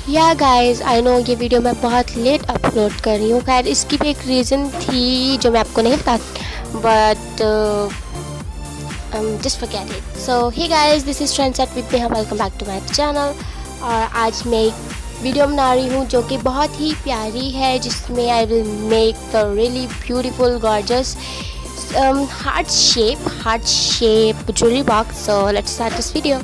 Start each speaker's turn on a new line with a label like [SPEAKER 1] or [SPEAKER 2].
[SPEAKER 1] या guys I know ये video मैं बहुत लेट अपलोड कर रही हूँ। खैर इसकी भी एक रीज़न थी जो मैं आपको नहीं बता, but just forget it. So hey guys, this is Trendset with Neha, welcome back to my channel. और आज मैं एक वीडियो बना रही हूँ जो कि बहुत ही प्यारी है, जिसमें I will make the really beautiful gorgeous heart shape jewellery box. So let's start this video.